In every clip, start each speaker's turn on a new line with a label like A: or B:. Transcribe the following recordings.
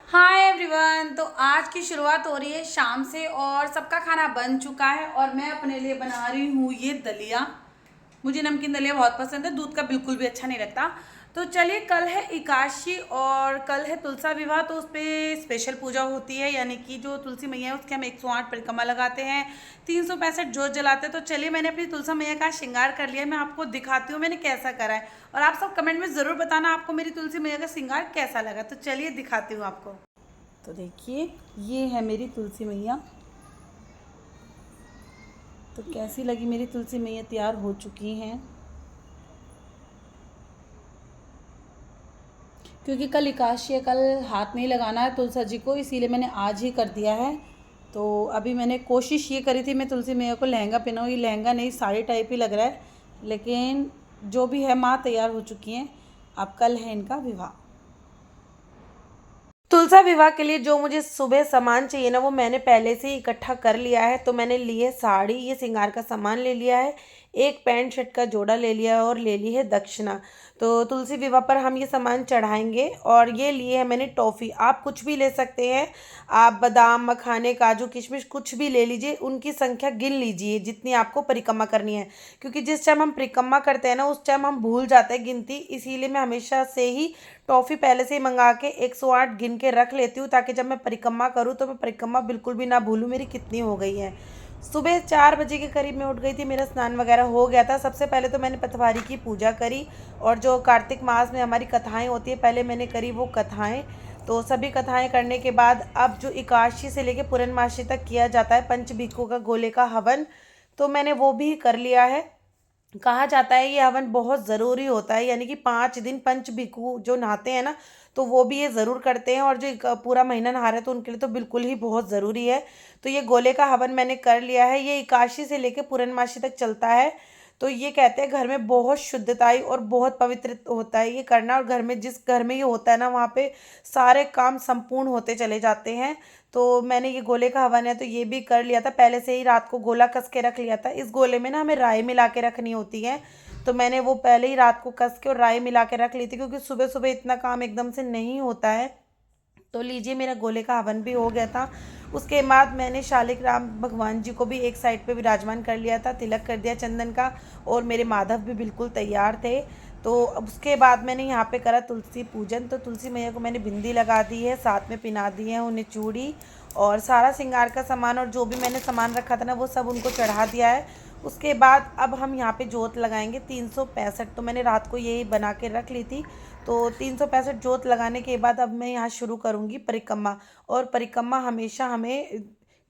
A: Hi everyone. तो आज की शुरुआत हो रही है शाम से और सबका खाना बन चुका है और मैं अपने लिए बना रही हूँ ये दलिया। मुझे नमकीन दलिया बहुत पसंद है, दूध का बिल्कुल भी अच्छा नहीं लगता। तो चलिए, कल है एकादशी और कल है तुलसा विवाह, तो उस पर स्पेशल पूजा होती है, यानी कि जो तुलसी मैया है उसके हम 108 परिक्रमा लगाते हैं, 365 जोत जलाते हैं। तो चलिए, मैंने अपनी तुलसा मैया का श्रृंगार कर लिया है, मैं आपको दिखाती हूँ मैंने कैसा करा है। और आप सब कमेंट में ज़रूर बताना आपको मेरी तुलसी मैया का श्रृंगार कैसा लगा। तो चलिए दिखाती हूँ आपको। तो देखिए, ये है मेरी तुलसी मैया। तो कैसी लगी मेरी तुलसी मैया, तैयार हो चुकी हैं। क्योंकि कल एकादशी है, कल हाथ नहीं लगाना है तुलसा जी को, इसीलिए मैंने आज ही कर दिया है। तो अभी मैंने कोशिश ये करी थी मैं तुलसी मैया को लहंगा पहनाऊँ, ये लहंगा नहीं साड़ी टाइप ही लग रहा है, लेकिन जो भी है माँ तैयार हो चुकी हैं। अब कल है इनका विवाह। तुलसा विवाह के लिए जो मुझे सुबह सामान चाहिए ना, वो मैंने पहले से ही इकट्ठा कर लिया है। तो मैंने ली है साड़ी, ये श्रृंगार का सामान ले लिया है, एक पैंट शर्ट का जोड़ा ले लिया है और ले ली है दक्षिणा। तो तुलसी विवाह पर हम ये सामान चढ़ाएंगे। और ये लिए है मैंने टॉफ़ी, आप कुछ भी ले सकते हैं। आप बादाम, मखाने, काजू, किशमिश कुछ भी ले लीजिए, उनकी संख्या गिन लीजिए जितनी आपको परिक्रमा करनी है। क्योंकि जिस टाइम हम परिक्रमा करते हैं ना, उस टाइम हम भूल जाते हैं गिनती, इसीलिए मैं हमेशा से ही टॉफ़ी पहले से ही मंगा के 108 गिन के रख लेती हूँ, ताकि जब मैं परिक्रमा करूँ तो मैं परिक्रमा बिल्कुल भी ना भूलूँ मेरी कितनी हो गई है। सुबह 4 बजे के करीब मैं उठ गई थी, मेरा स्नान वगैरह हो गया था। सबसे पहले तो मैंने पटवारी की पूजा करी, और जो कार्तिक मास में हमारी कथाएं होती है पहले मैंने करी वो कथाएं। तो सभी कथाएं करने के बाद अब जो एकादशी से लेकर पूर्णमासी तक किया जाता है पंचभिक्षु का गोले का हवन, तो मैंने वो भी कर लिया है। कहा जाता है ये हवन बहुत ज़रूरी होता है, यानी कि 5 दिन पंच भिक्षु जो नहाते हैं ना, तो वो भी ये ज़रूर करते हैं, और जो पूरा महीना नहा रहे हैं तो उनके लिए तो बिल्कुल ही बहुत ज़रूरी है। तो ये गोले का हवन मैंने कर लिया है, ये एकादशी से लेकर पूर्णमासी तक चलता है। तो ये कहते हैं घर में बहुत शुद्धताई और बहुत पवित्र होता है ये करना, और घर में जिस घर में ये होता है ना, वहाँ पे सारे काम संपूर्ण होते चले जाते हैं। तो मैंने ये गोले का हवन है तो ये भी कर लिया था, पहले से ही रात को गोला कस के रख लिया था। इस गोले में ना हमें राई मिला के रखनी होती है, तो मैंने वो पहले ही रात को कस के और राई मिला के रख ली थी, क्योंकि सुबह सुबह इतना काम एकदम से नहीं होता है। तो लीजिए, मेरा गोले का हवन भी हो गया था। उसके बाद मैंने शालिक राम भगवान जी को भी एक साइड पे विराजमान कर लिया था, तिलक कर दिया चंदन का, और मेरे माधव भी बिल्कुल तैयार थे। तो अब उसके बाद मैंने यहाँ पे करा तुलसी पूजन। तो तुलसी मैया को मैंने बिंदी लगा दी है, साथ में पिना दी है उन्हें चूड़ी, और सारा श्रृंगार का सामान और जो भी मैंने सामान रखा था ना वो सब उनको चढ़ा दिया है। उसके बाद अब हम यहाँ पे जोत लगाएंगे 365, तो मैंने रात को यही बना के रख ली थी। तो 365 जोत लगाने के बाद अब मैं यहाँ शुरू करूँगी परिक्रमा। और परिक्रमा हमेशा हमें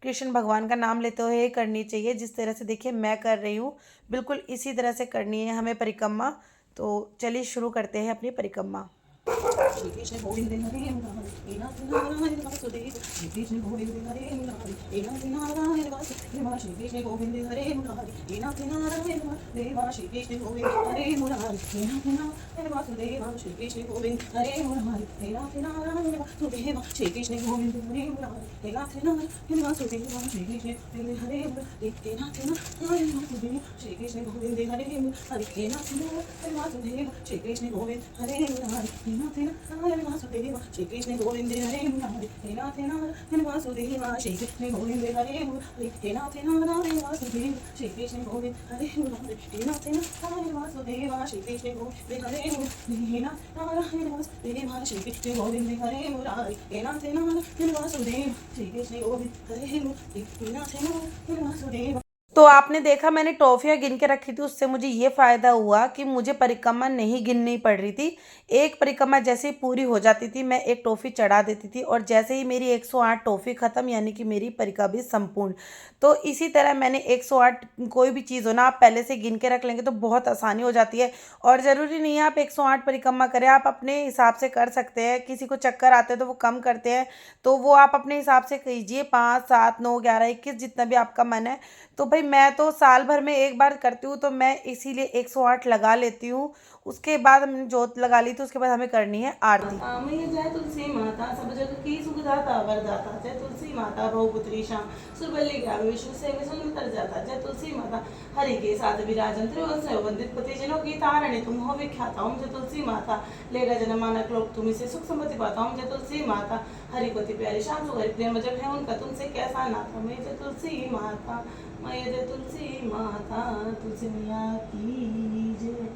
A: कृष्ण भगवान का नाम लेते हुए करनी चाहिए, जिस तरह से देखिए मैं कर रही हूँ, बिल्कुल इसी तरह से करनी है हमें परिक्रमा। तो चलिए शुरू करते हैं अपनी परिक्रमा। श्री कृष्ण गोविंद हरे मुरारी, हे नाथ नारायण वासुदेव, श्री कृष्ण गोविंद हरे मुरारी, हे नाथ नारायण वासुदेव, श्री कृष्ण गोविंद हरे मुरारी, हे नाथ नारायण वासुदेव, श्री कृष्ण गोविंद हरे मुरारी, हे नाथ नारायण वासुदेव, श्री कृष्ण गोविंद हरे मुरारी, हे नाथ नारायण वासुदेव, श्री कृष्ण गोविंद हरे मुरारी, हे नाथ नारायण वासुदेव, श्री कृष्ण गोविंद हरे मुरारी, हे नाथ नारायण वासुदेव, श्री कृष्ण गोविंद हरे मुरारी, हे नाथ नारायण वासुदेव, श्री कृष्ण गोविंद हरे मुरारी, नाथ नारायण वासुदेव, श्री कृष्ण गोविंद हरे मुरारी, हे नाथ नारायण वासुदेव, श्री कृष्ण गोविंद हरे मुरारी, हे नाथ नारायण वासुदेव, श्री कृष्ण गोविंद हरे मुरारी, हे नाथ नारायण वासुदेव, श्री कृष्ण गोविंद हरे मुरारी, हे नाथ नारायण वासुदेव, श्री कृष्ण गोविंद हरे मुरारी, हे नाथ नारायण वासुदेव, श्री कृष्ण गोविंद हरे मुरारी, हे नाथ नारायण वासुदेव। तो आपने देखा मैंने टॉफ़ियाँ गिन के रखी थी, उससे मुझे ये फ़ायदा हुआ कि मुझे परिक्रमा नहीं गिननी पड़ रही थी। एक परिक्रमा जैसे ही पूरी हो जाती थी मैं एक टॉफ़ी चढ़ा देती थी, और जैसे ही मेरी 108 टॉफ़ी ख़त्म, यानी कि मेरी परिक्रमा भी संपूर्ण। तो इसी तरह मैंने 108, कोई भी चीज़ हो ना आप पहले से गिन के रख लेंगे तो बहुत आसानी हो जाती है। और ज़रूरी नहीं है आप 108 परिक्रमा करें, आप अपने हिसाब से कर सकते हैं। किसी को चक्कर आते हैं तो वो कम करते हैं, तो वो आप अपने हिसाब से कीजिए, 5, 7, 9, 11, 21 जितना भी आपका मन है। तो भाई मैं तो साल भर में एक बार करती हूँ, तो मैं इसीलिए 108 लगा लेती हूँ। उसके बाद हमने जोत लगा ली, तो उसके बाद हमें करनी है आरती।
B: मैया जय तुलसी माता सब जग की सुखदाता वरदाता, जय तुलसी माता बहुपुत्री श्याम सुरबल्ली ग्राम विष्णु से तर जाता, जय तुलसी माता हरि के साथ विराजन त्रिभुवन से वंदित पति जनों की तारणी तुम हो विख्याता, ओम जय तुलसी माता लेगा जन्म मानक लोक तुम्ही से सुख संपत्ति पाता, ओम जय तुलसी माता हरि पति प्यारी श्याम सुगरि प्रेम जब है उनका तुमसे कैसा नाता, मैं जय तुलसी माता मैं जय तुलसी माता तुलसी मैया की जय।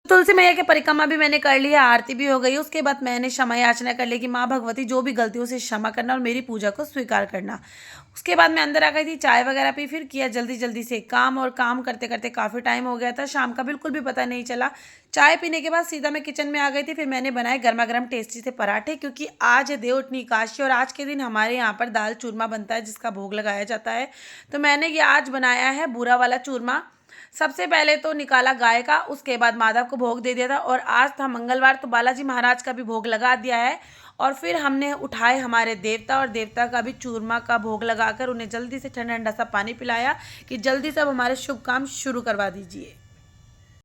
A: तुलसी मैया की परिक्रमा भी मैंने कर लिया, आरती भी हो गई। उसके बाद मैंने क्षमा याचना कर ली कि माँ भगवती जो भी गलतियों से क्षमा करना और मेरी पूजा को स्वीकार करना। उसके बाद मैं अंदर आ गई थी, चाय वगैरह पी, फिर किया जल्दी जल्दी से काम, और काम करते करते काफ़ी टाइम हो गया था, शाम का बिल्कुल भी पता नहीं चला। चाय पीने के बाद सीधा मैं किचन में आ गई थी। फिर मैंने बनाए गर्मा गर्म टेस्टी से पराठे, क्योंकि आज है देवउठनी एकादशी और आज के दिन हमारे यहाँ पर दाल चूरमा बनता है जिसका भोग लगाया जाता है। तो मैंने ये आज बनाया है बूरा वाला चूरमा। सबसे पहले तो निकाला गाय का, उसके बाद माधव को भोग दे दिया था, और आज था मंगलवार तो बालाजी महाराज का भी भोग लगा दिया है। और फिर हमने उठाए हमारे देवता, और देवता का भी चूरमा का भोग लगाकर उन्हें जल्दी से ठंडा ठंडा सा पानी पिलाया कि जल्दी से अब हमारे शुभ काम शुरू करवा दीजिए।